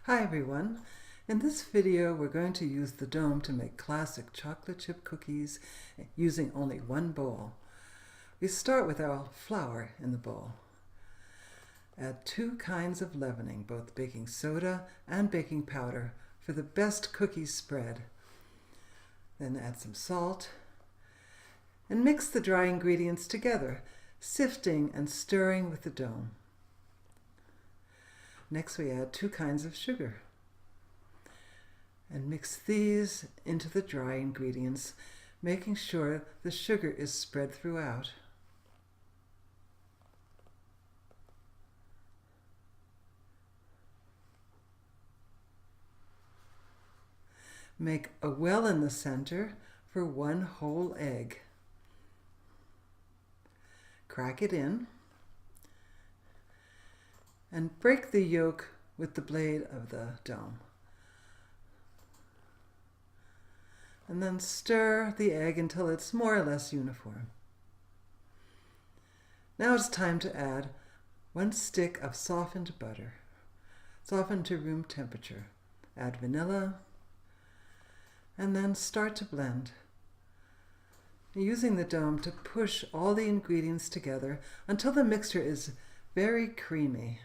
Hi everyone. In this video we're going to use the dome to make classic chocolate chip cookies using only one bowl. We start with our flour in the bowl. Add 2 kinds of leavening, both baking soda and baking powder, for the best cookie spread. Then add some salt and mix the dry ingredients together, sifting and stirring with the dome. Next we add 2 kinds of sugar and mix these into the dry ingredients, making sure the sugar is spread throughout. Make a well in the center for 1 whole egg. Crack it in and break the yolk with the blade of the dome. And then stir the egg until it's more or less uniform. Now it's time to add 1 stick of softened butter, softened to room temperature. Add vanilla, and then start to blend, using the dome to push all the ingredients together until the mixture is very creamy.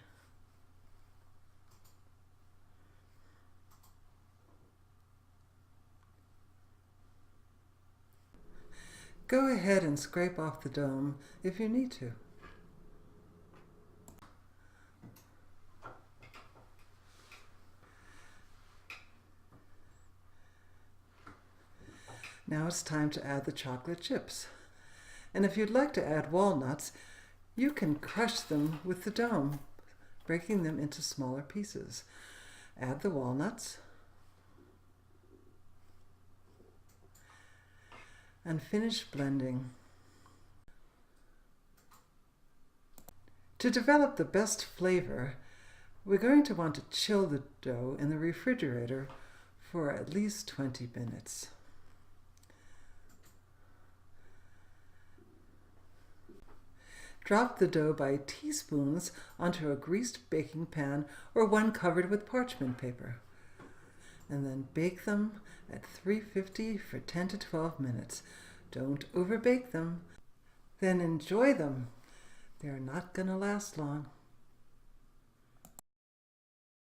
Go ahead and scrape off the dome if you need to. Now it's time to add the chocolate chips. And if you'd like to add walnuts, you can crush them with the dome, breaking them into smaller pieces. Add the walnuts and finish blending. To develop the best flavor, we're going to want to chill the dough in the refrigerator for at least 20 minutes. Drop the dough by teaspoons onto a greased baking pan or one covered with parchment paper, and then bake them at 350 for 10 to 12 minutes. Don't overbake them, then enjoy them. They're not going to last long.